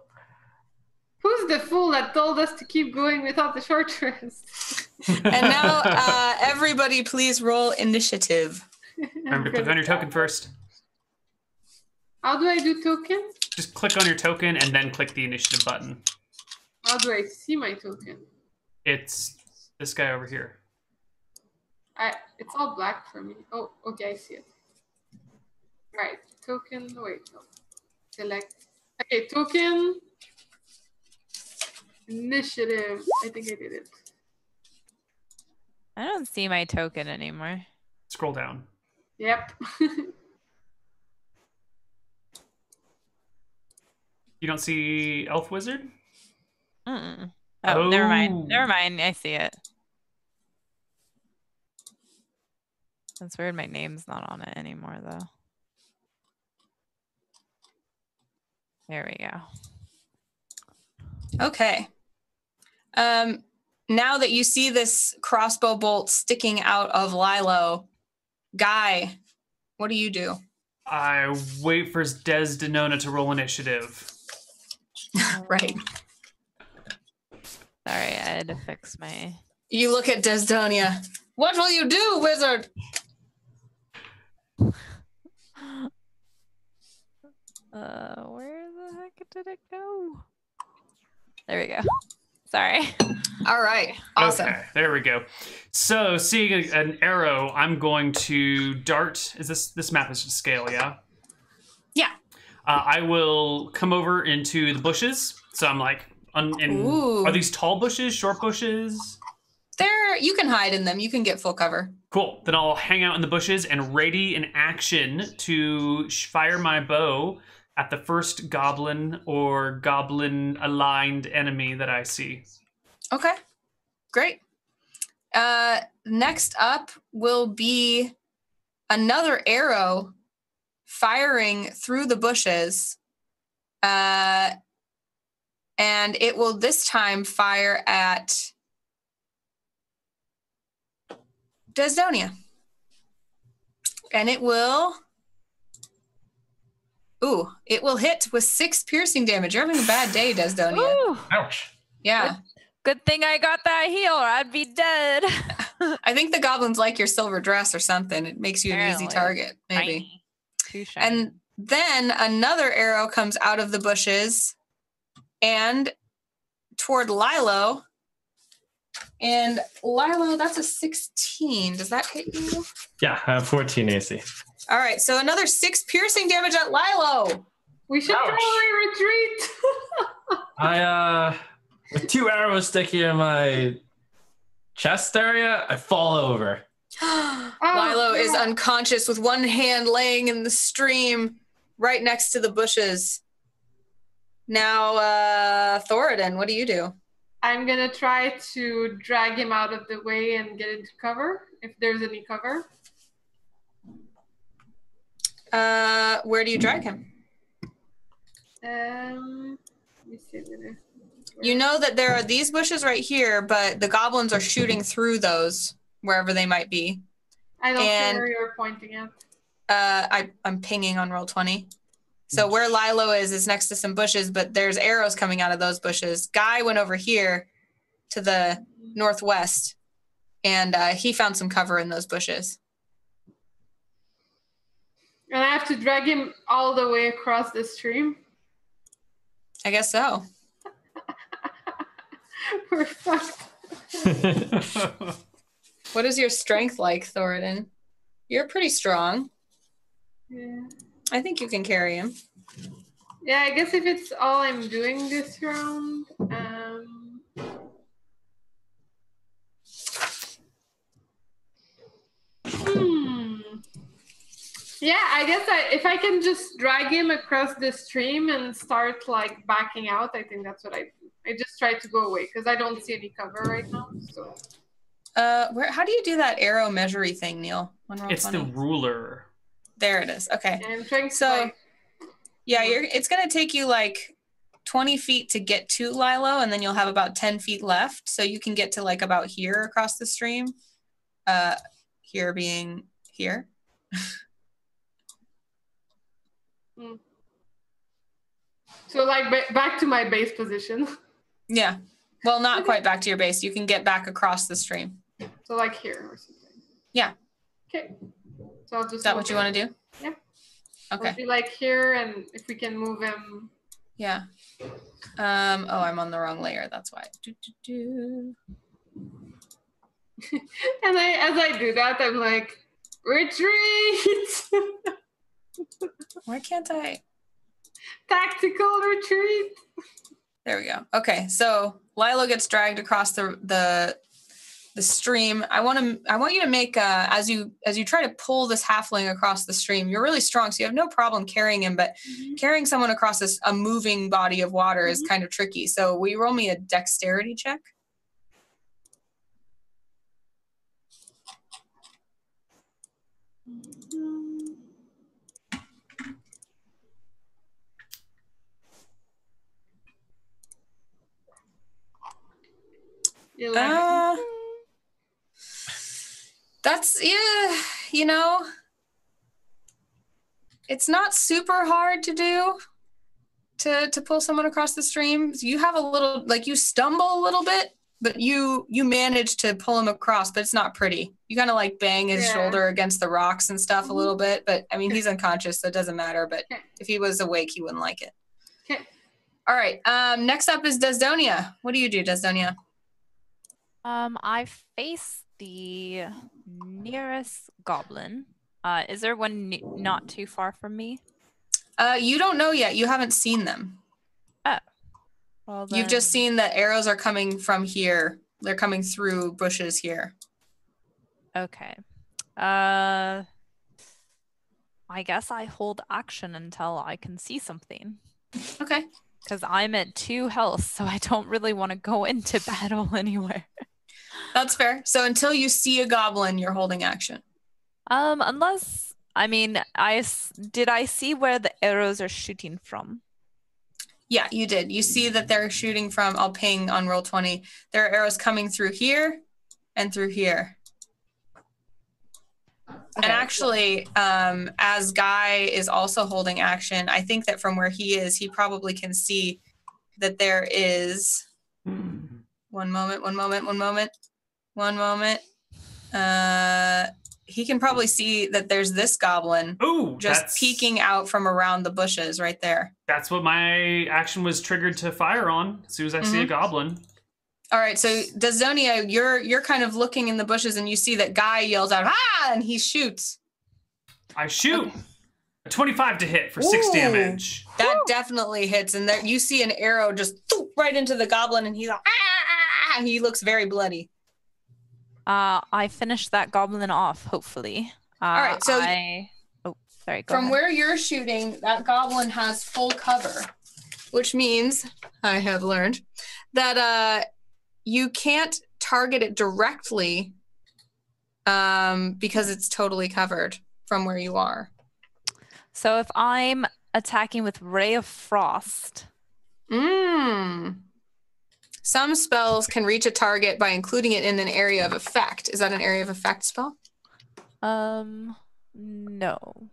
Who's the fool that told us to keep going without the short rest? And now, everybody please roll initiative. Remember to click on your token first. How do I do token? Just click on your token and then click the initiative button. How do I see my token? It's this guy over here. It's all black for me. Oh, okay, I see it. Right, token. Wait, no. Select. Okay, token. Initiative. I think I did it. I don't see my token anymore. Scroll down. Yep. You don't see Elf Wizard? Mm-mm. Oh, never mind. Never mind. I see it. That's weird. My name's not on it anymore, though. There we go. Okay. Now that you see this crossbow bolt sticking out of Lilo, Guy, what do you do? I wait for Desdenona to roll initiative. Right. Sorry, I had to fix my... You look at Desdonia. What will you do, wizard? Where the heck did it go? There we go. Sorry. All right. Awesome. Okay, there we go. So, seeing an arrow, I'm going to dart. Is this map is just scale, yeah? Yeah. I will come over into the bushes. So I'm like, are these tall bushes, short bushes? You can hide in them. You can get full cover. Cool. Then I'll hang out in the bushes and ready in action to fire my bow at the first goblin or goblin-aligned enemy that I see. Okay. Great. Next up will be another arrow firing through the bushes. And it will this time fire at Desdonia. And it will hit with 6 piercing damage. You're having a bad day, Desdonia. Ooh. Ouch. Yeah. Good thing I got that heal, or I'd be dead. I think the goblins like your silver dress or something. It makes you an easy target, maybe. Too shiny. And then another arrow comes out of the bushes and toward Lilo. And Lilo, that's a 16. Does that hit you? Yeah, I have 14 AC. All right, so another 6 piercing damage at Lilo. We should Ouch. probably retreat. I, with 2 arrows sticking in my chest area, I fall over. Lilo is unconscious with one hand laying in the stream right next to the bushes. Now, Thoradin, what do you do? I'm going to try to drag him out of the way and get into cover, if there's any cover. Where do you drag him? Let me see. You know that there are these bushes right here, but the goblins are shooting through those, wherever they might be. I don't see where you're pointing at. I'm pinging on Roll20. So where Lilo is next to some bushes, but there's arrows coming out of those bushes. Guy went over here to the northwest, and he found some cover in those bushes. And I have to drag him all the way across the stream? I guess so. We're fucked. What is your strength like, Thoradin? You're pretty strong. Yeah. I think you can carry him. Yeah, I guess if it's all I'm doing this round. Yeah, I guess if I can just drag him across the stream and start like backing out, I think that's what I do. I just try to go away because I don't see any cover right now. So. How do you do that arrow measury thing, Neil? It's the ruler. There it is. Okay. And I'm trying to it's gonna take you like 20 feet to get to Lilo, and then you'll have about 10 feet left. So you can get to like about here across the stream. Here being here. So like back to my base position. Yeah. Well, not quite back to your base. You can get back across the stream. So like here or something. Yeah. Okay. So I'll just. Is that what you want to do? Yeah. Okay. I'll be like here, and if we can move him. Yeah. I'm on the wrong layer. That's why. And as I do that, I'm like, retreat. Why can't I? Tactical retreat. There we go. Okay, so Lilo gets dragged across the stream. I want you to make as you try to pull this halfling across the stream. You're really strong, so you have no problem carrying him. But carrying someone across a moving body of water is kind of tricky. So will you roll me a dexterity check? That's it's not super hard to do to pull someone across the stream. You have a little, like, you stumble a little bit, but you manage to pull him across, but it's not pretty. You kind of like bang his shoulder against the rocks and stuff a little bit, but I mean, he's unconscious, so it doesn't matter, but if he was awake, he wouldn't like it. Okay. All right. Next up is Desdonia. What do you do, Desdonia? I face the nearest goblin. Is there one not too far from me? You don't know yet. You haven't seen them. Oh. Well, then... You've just seen that arrows are coming from here. They're coming through bushes here. Okay. I guess I hold action until I can see something. Okay. Because I'm at 2 health, so I don't really want to go into battle anywhere. That's fair. So until you see a goblin, you're holding action. Unless, I mean, did I see where the arrows are shooting from? Yeah, you did. You see that they're shooting from, I'll ping on roll 20. There are arrows coming through here and through here. Okay. And actually, as Guy is also holding action, I think that from where he is, he probably can see that there is... One moment. He can probably see that there's this goblin just peeking out from around the bushes right there. That's what my action was triggered to fire on as soon as I see a goblin. All right, so Desdonia, you're kind of looking in the bushes and you see that Guy yells out, "Ah!" and he shoots. I shoot. Okay. A 25 to hit for 6 damage. That definitely hits, and there you see an arrow just right into the goblin, and he's like, "Ah!" He looks very bloody. I finished that goblin off, hopefully. All right, so sorry. From where you're shooting, that goblin has full cover, which means I have learned that you can't target it directly because it's totally covered from where you are. So if I'm attacking with Ray of Frost. Some spells can reach a target by including it in an area of effect. Is that an area of effect spell? No.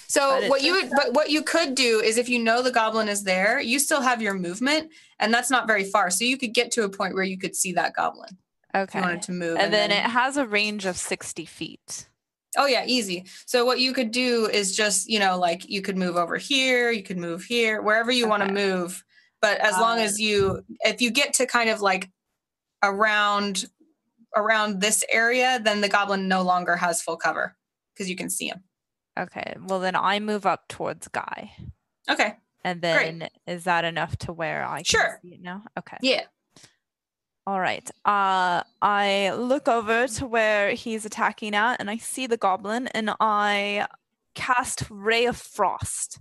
So what you could do is, if you know the goblin is there, you still have your movement, and that's not very far. So you could get to a point where you could see that goblin. Okay. If you wanted to move. And then it has a range of 60 feet. Oh yeah, easy. So what you could do is just, like you could move over here, you could move here, wherever you want to move. But as long as if you get to kind of like around this area, then the goblin no longer has full cover because you can see him. Okay. Well, then I move up towards Guy. Okay. And then is that enough to where I can see it now? Okay. Yeah. All right. I look over to where he's attacking at, and I see the goblin, and I cast Ray of Frost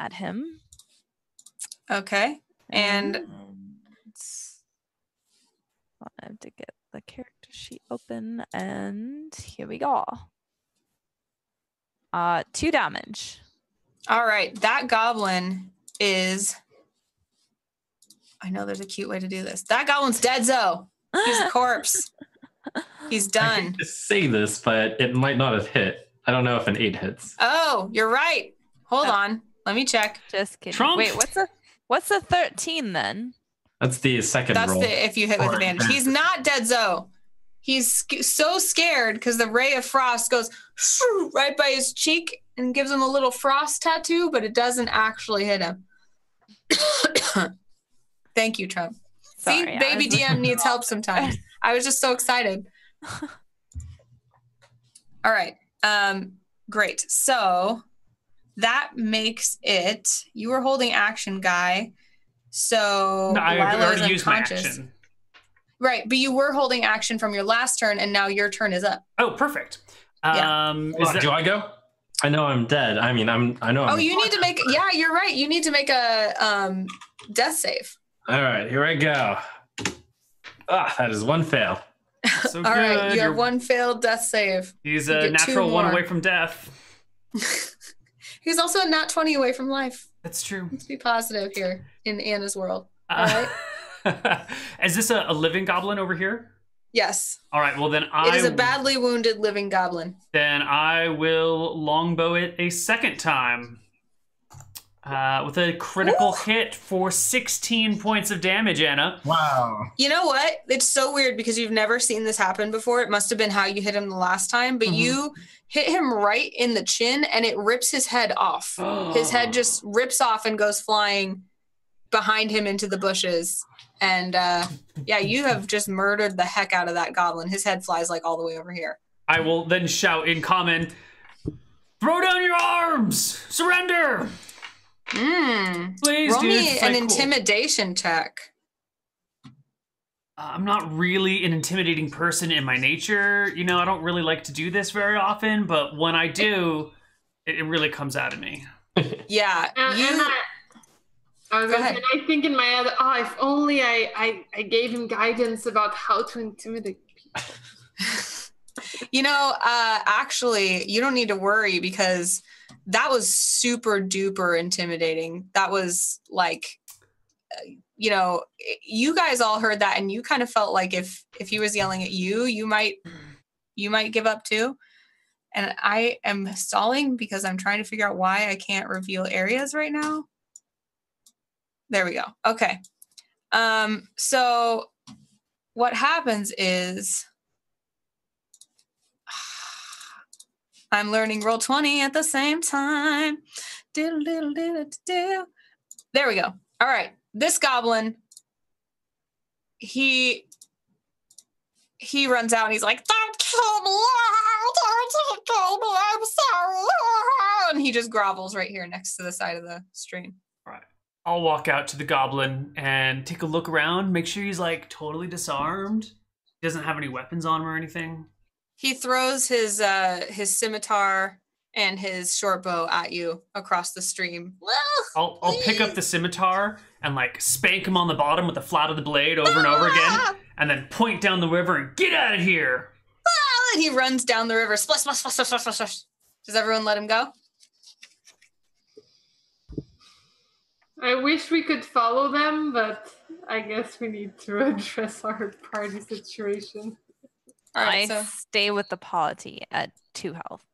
at him. Okay. And I have to get the character sheet open, and here we go. 2 damage. all right, that goblin is. I know there's a cute way to do this. That goblin's dead, Zoe. He's a corpse. He's I done. hate to say this, but it might not have hit. I don't know if an 8 hits. Oh, you're right. Hold on. Let me check. Just kidding. Trump. Wait, what's the 13 then? That's the second That's roll. if you hit with advantage. He's not dead, Zoe. He's so scared because the ray of frost goes right by his cheek and gives him a little frost tattoo, but it doesn't actually hit him. Thank you, Trump. Sorry, See, baby DM needs help sometimes. I was just so excited. All right. Great. So that makes it. You were holding action, Guy. So No, I Lila already is used my unconscious. action. Right, but you were holding action from your last turn, and now your turn is up. Oh, perfect. Yeah. Do I go? I know I'm dead. I mean, I know. Oh, you need to make. Yeah, you're right. You need to make a death save. All right, here I go. That is 1 fail. So All right, good. you have 1 failed death save. He's You a get 2 natural 1 more. away from death. He's also a nat 20 away from life. That's true. Let's be positive here in Anna's world. All right. Is this a living goblin over here? Yes, All right. Well, then it is a badly wounded living goblin. Then I will longbow it a second time with a critical hit for 16 points of damage, Anna. Wow. You know what? It's so weird because you've never seen this happen before. It must have been how you hit him the last time, but you hit him right in the chin and it rips his head off. His head just rips off and goes flying behind him into the bushes. And yeah, you have just murdered the heck out of that goblin. His head flies like all the way over here. I will then shout in common, "Throw down your arms! Surrender! Please, Roll dude. me Fight an cool." intimidation check. I'm not really an intimidating person in my nature. You know, I don't really like to do this very often, but when I do, it really comes out of me. Yeah, And Go ahead. I think in my head, if only I gave him guidance about how to intimidate people. You know, actually, you don't need to worry because that was super duper intimidating. That was like, you know, you guys all heard that, and you kind of felt like if he was yelling at you, you might give up too. And I am stalling because I'm trying to figure out why I can't reveal areas right now. There we go. Okay. So what happens is I'm learning Roll20 at the same time. Diddle, diddle, diddle, diddle. There we go. All right. This goblin, he runs out and he's like, "Don't kill me. Don't kill me. I'm sorry." And he just grovels right here next to the side of the stream. All right. I'll walk out to the goblin and take a look around, make sure he's like totally disarmed. He doesn't have any weapons on him or anything. He throws his scimitar and his short bow at you across the stream. I'll pick up the scimitar and like spank him on the bottom with the flat of the blade over and over again, and then point down the river and get out of here. And he runs down the river. Splash, splash, splash, splash, splash, splash. Does everyone let him go? I wish we could follow them, but I guess we need to address our party situation. All right, I stay with the party at 2 health.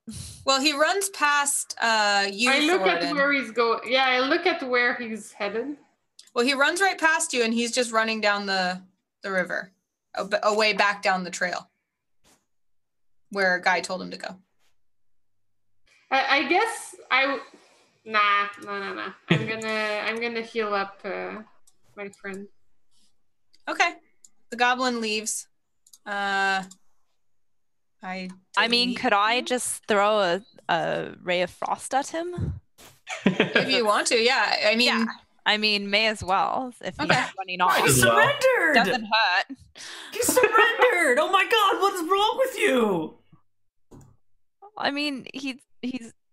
well, he runs past you, I look at Thoradin. where he's going. Yeah, I look at where he's headed. Well, he runs right past you, and he's just running down the river, away back down the trail, where Guy told him to go. I guess Nah. I'm gonna heal up my friend. Okay, the goblin leaves. I mean, could I just throw a ray of frost at him? if you want to, yeah. I mean, Yeah. I mean, may as well if he's Okay. running off. He surrendered! Doesn't hurt. He surrendered! Oh my god, what is wrong with you? I mean, he's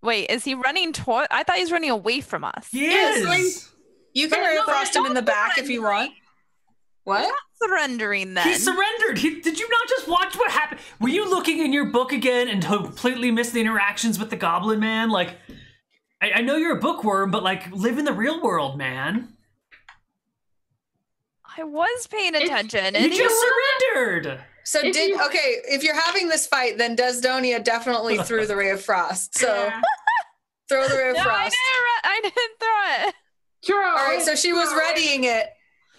Wait, is he running toward? I thought he's running away from us. He Yes. is. You can ray of frost him in the back if you want. What? He's not surrendering then. He surrendered. Did you not just watch what happened? Were you looking in your book again and completely missed the interactions with the goblin man? Like, I know you're a bookworm, but like, live in the real world, man. I was paying attention. You just surrendered. So if you're having this fight, then Desdonia definitely threw the ray of frost. So throw the ray of frost. I didn't throw it. True. All right, so she was readying it,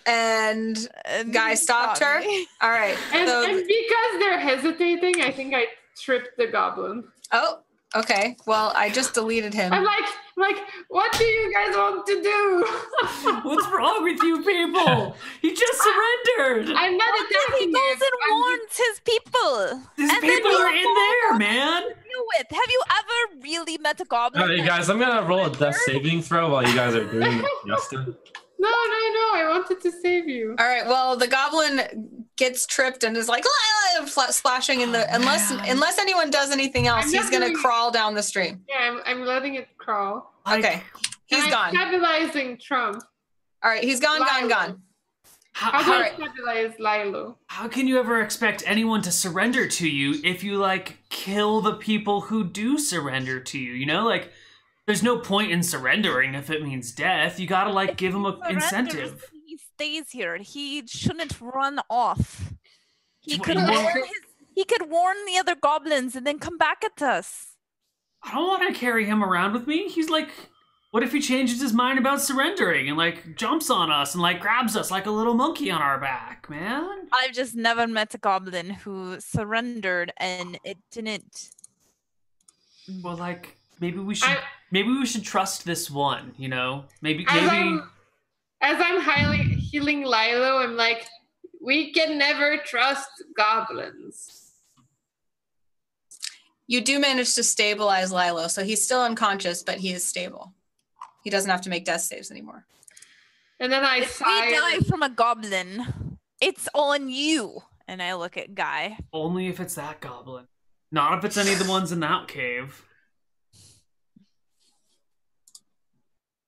and Guy stopped her. me. All right. And, So, and because they're hesitating, I think I tripped the goblin. oh, okay. Well, I just deleted him. I'm like, what do you guys want to do? What's wrong with you people? He just surrendered. I'm not He attacking goes him. and warns his people. These And then people you are in there, man. deal with. Have you ever really met a goblin? Hey guys, I'm gonna roll a death saving throw while you guys are doing this, Justin. No, I wanted to save you. All right. Well, the goblin gets tripped and is like splashing in the unless anyone does anything else, I'm he's not gonna doing- crawl down the stream. Yeah, I'm letting it crawl. Okay. He's And gone. I'm stabilizing Trump. All right. He's gone. How do I Alright. stabilize Lilo? How can you ever expect anyone to surrender to you if you like kill the people who do surrender to you? You know, like there's no point in surrendering if it means death. You gotta like give him an incentive. He stays here. He shouldn't run off. He What, could you want- he could warn the other goblins and then come back at us. I don't want to carry him around with me. He's like, what if he changes his mind about surrendering and like jumps on us and like grabs us like a little monkey on our back, man? I've just never met a goblin who surrendered and it didn't. Well, like maybe we should trust this one. You know, maybe. As I'm healing Lilo, I'm like, we can never trust goblins. You do manage to stabilize Lilo, so he's still unconscious, but he is stable. He doesn't have to make death saves anymore. And then I If we sigh. die from a goblin, it's on you. And I look at Guy. Only if it's that goblin. Not if it's any of the ones in that cave.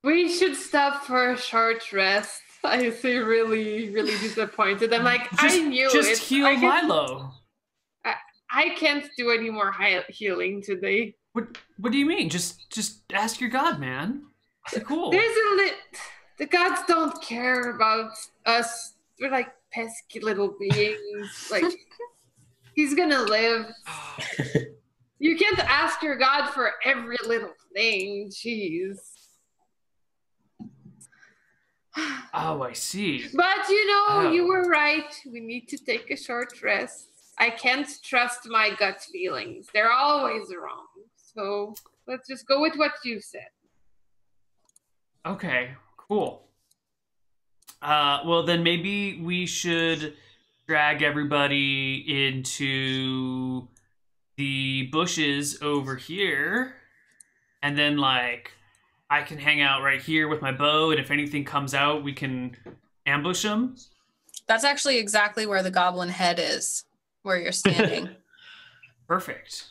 We should stop for a short rest. I feel really, really disappointed. I'm like, I knew Just it. heal Milo. I can't do any more healing today. What do you mean? Just ask your god, man. It's cool. The gods don't care about us. We're like pesky little beings. Like, he's gonna live. You can't ask your god for every little thing. Jeez. Oh, I see. But you were right. We need to take a short rest. I can't trust my gut feelings. They're always wrong. So let's just go with what you said. Okay, cool. Well, then maybe we should drag everybody into the bushes over here. And then, like, I can hang out right here with my bow. And if anything comes out, we can ambush them. That's actually exactly where the goblin head is, where you're standing. Perfect.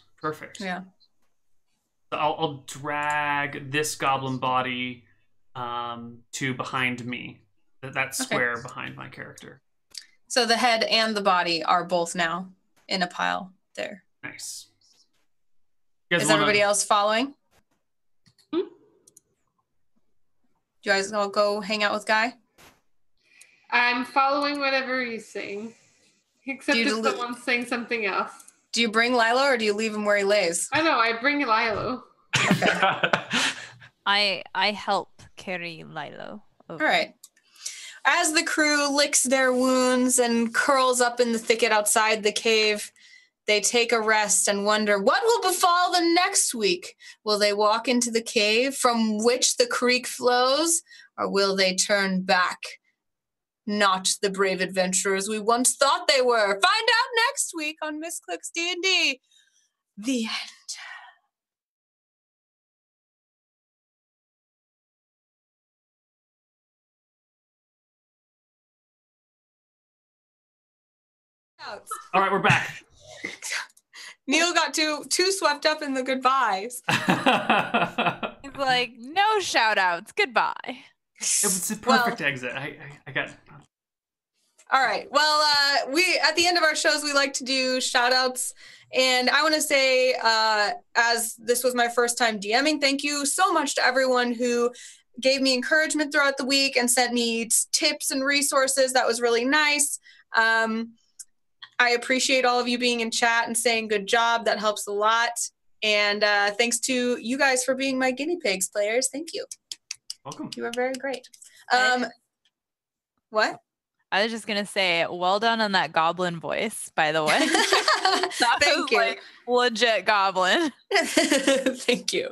Yeah. So I'll drag this goblin body to behind me. That square behind my character. So the head and the body are both now in a pile there. Nice. Is everybody else following? Hmm? Do you guys all go hang out with Guy? I'm following whatever he's saying. Except Do if you someone's saying something else. Do you bring Lilo or do you leave him where he lays? I know, I bring Lilo. I help carry Lilo over. All right. As the crew licks their wounds and curls up in the thicket outside the cave, they take a rest and wonder what will befall them next week. Will they walk into the cave from which the creek flows, or will they turn back? Not the brave adventurers we once thought they were. Find out next week on Misscliks D&D. The end. All right, we're back. Neil got too swept up in the goodbyes. He's like, no shout outs. Goodbye. It was a perfect exit. I got. All right. Well, we at the end of our shows, we like to do shout outs. And I want to say, as this was my first time DMing, thank you so much to everyone who gave me encouragement throughout the week and sent me tips and resources. That was really nice. I appreciate all of you being in chat and saying good job. That helps a lot. And thanks to you guys for being my guinea pigs, players. Thank you. Welcome. You are very great. What? I was just gonna say, well done on that goblin voice, by the way. Thank you. Like legit goblin. Thank you.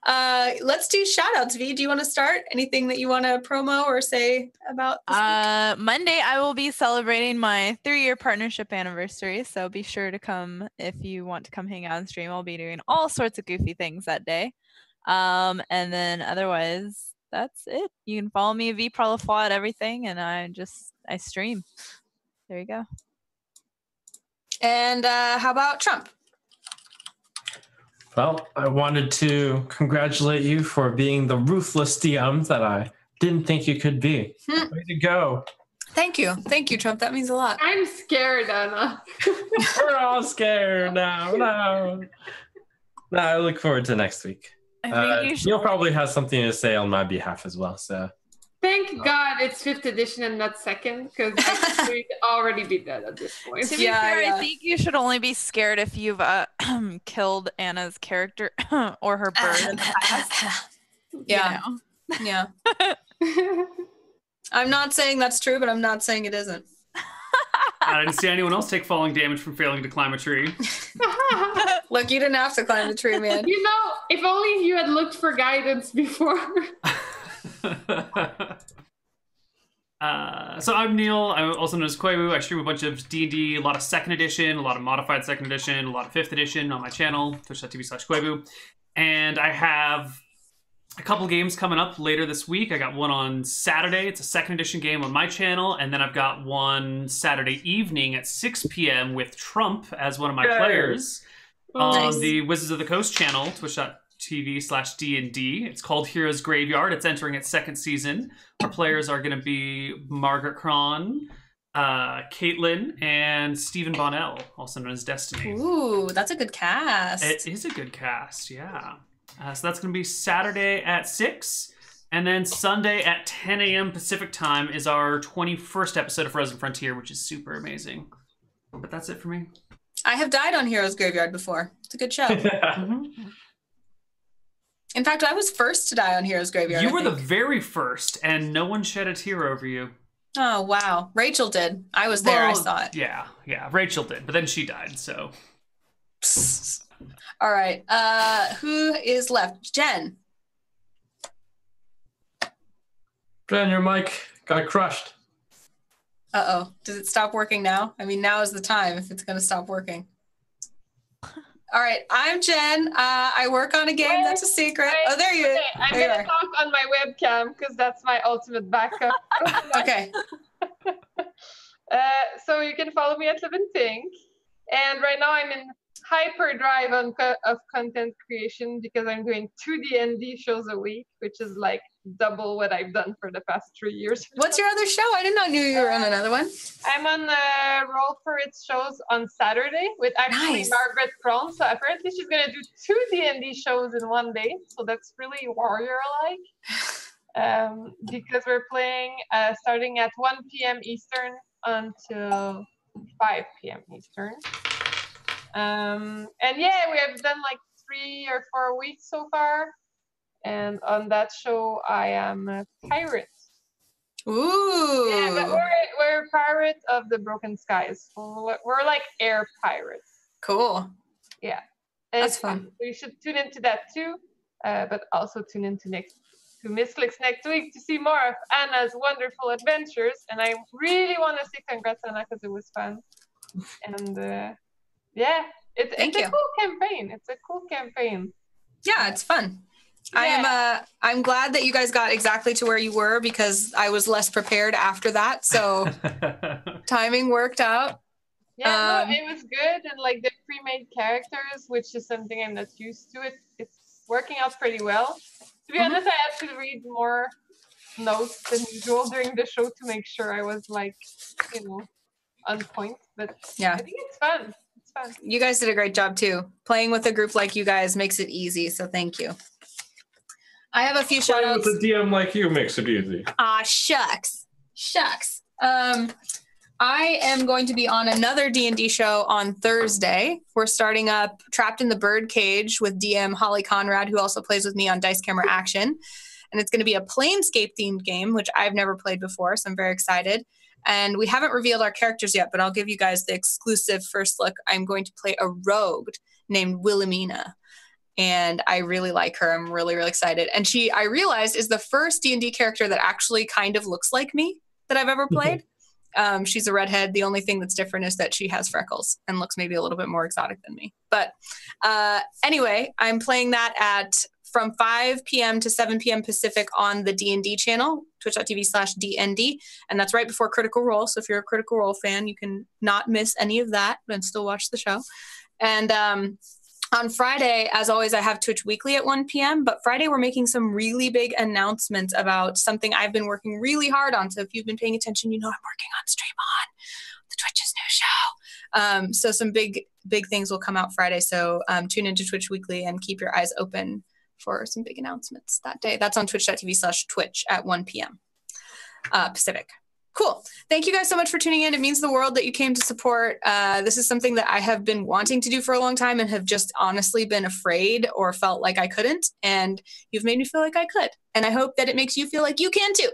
Let's do shout outs. V, do you want to start? Anything that you want to promo or say about this week? Monday I will be celebrating my 3-year partnership anniversary, so be sure to come if you want to come hang out and stream. I'll be doing all sorts of goofy things that day. And then otherwise that's it. You can follow me vProlaflaw at everything, and I stream. There you go. And how about Trump? Well, I wanted to congratulate you for being the ruthless DM that I didn't think you could be. Way to go. Thank you. Thank you, Trump. That means a lot. I'm scared, Anna. We're all scared now. No, I look forward to next week. Neil probably has something to say on my behalf as well. So Thank God it's 5th edition and not 2nd, because I would already be dead at this point. To be fair, I think you should only be scared if you've killed Anna's character or her bird in the past. Yeah. Yeah. I'm not saying that's true, but I'm not saying it isn't. I didn't see anyone else take falling damage from failing to climb a tree. Look, you didn't have to climb the tree, man. You know, if only you had looked for guidance before. So I'm Neil. I'm also known as Koiwu. I stream a bunch of D&D, a lot of 2nd edition, a lot of modified 2nd edition, a lot of 5th edition on my channel, twitch.tv/Koiwu. And I have a couple games coming up later this week. I got one on Saturday. It's a 2nd edition game on my channel. And then I've got one Saturday evening at 6 p.m. with Trump as one of my players on the Wizards of the Coast channel, twitch.tv/D&D. It's called Heroes Graveyard. It's entering its 2nd season. Our players are going to be Margaret Cron, Caitlin, and Stephen Bonnell, also known as Destiny. Ooh, that's a good cast. It is a good cast, yeah. So that's going to be Saturday at 6. And then Sunday at 10 a.m. Pacific time is our 21st episode of Frozen Frontier, which is super amazing. But that's it for me. I have died on Heroes Graveyard before. It's a good show. In fact, I was first to die on Heroes Graveyard. You were the very first, and no one shed a tear over you. Oh, wow. Rachel did. I was there. I saw it. Yeah. Rachel did, but then she died, so. All right. Who is left? Jen. Jen, your mic got crushed. Uh-oh. Does it stop working now? I mean, now is the time if it's going to stop working. All right. I'm Jen. I work on a game that's a secret. Oh, there you are. I'm going to talk on my webcam because that's my ultimate backup. Okay. So you can follow me at Live and Think. And right now I'm in hyperdrive of content creation because I'm doing 2 D&D shows a week, which is like double what I've done for the past 3 years. What's your other show? I did not know you were on another one. I'm on Roll for It shows on Saturday with actually Margaret Cron. So apparently she's going to do 2 D&D shows in one day. So that's really warrior-like. Because we're playing starting at 1 p.m. Eastern until 5 p.m. Eastern. And yeah, we have done like 3 or 4 weeks so far. And on that show, I am a pirate. Ooh. Yeah, but we're pirate of the Broken Skies. We're like air pirates. Cool. Yeah. That's fun. So you should tune into that too. But also tune into Misscliks next week to see more of Anna's wonderful adventures. And I really want to say congrats, Anna, because it was fun. And yeah, it's a cool campaign. It's a cool campaign. Yeah, it's fun. Yeah. I'm glad that you guys got exactly to where you were because I was less prepared after that. So timing worked out. Yeah, no, it was good, and like the pre-made characters, which is something I'm not used to, it's working out pretty well. To be honest, I had to read more notes than usual during the show to make sure I was like, on point. But yeah, I think it's fun. It's fun. You guys did a great job too. Playing with a group like you guys makes it easy, so thank you. I have a few shout outs. Playing with a DM like you makes it easy. Shucks. I am going to be on another D&D show on Thursday. We're starting up Trapped in the Birdcage with DM Holly Conrad, who also plays with me on Dice Camera Action. And it's going to be a Planescape-themed game, which I've never played before, so I'm very excited. And we haven't revealed our characters yet, but I'll give you guys the exclusive first look. I'm going to play a rogue named Wilhelmina. And I really like her. I'm really, really excited. And she, I realized, is the first D&D character that actually kind of looks like me that I've ever played. She's a redhead. The only thing that's different is that she has freckles and looks maybe a little bit more exotic than me. But anyway, I'm playing that from 5 p.m. to 7 p.m. Pacific on the D&D channel, twitch.tv/DND. And that's right before Critical Role. So if you're a Critical Role fan, you can not miss any of that and still watch the show. And on Friday, as always, I have Twitch Weekly at 1 p.m. But Friday, we're making some really big announcements about something I've been working really hard on. So if you've been paying attention, you know I'm working on Stream On, the Twitch's new show. So some big things will come out Friday. So tune into Twitch Weekly and keep your eyes open for some big announcements that day. That's on twitch.tv/Twitch at 1 p.m. Pacific. Cool. Thank you guys so much for tuning in. It means the world that you came to support. This is something that I have been wanting to do for a long time and have just honestly been afraid or felt like I couldn't. And you've made me feel like I could. And I hope that it makes you feel like you can too.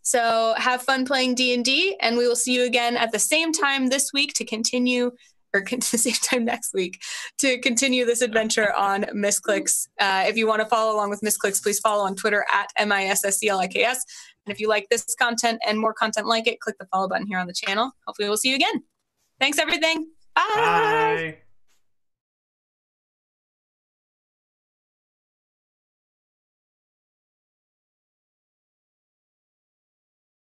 So have fun playing D&D, and we will see you again at the same time this week to continue, or the same time next week to continue this adventure on Misscliks. If you want to follow along with Misscliks, please follow on Twitter at MISSCLIKS. And if you like this content and more content like it, click the follow button here on the channel. Hopefully we'll see you again. Thanks, everything. Bye. Bye.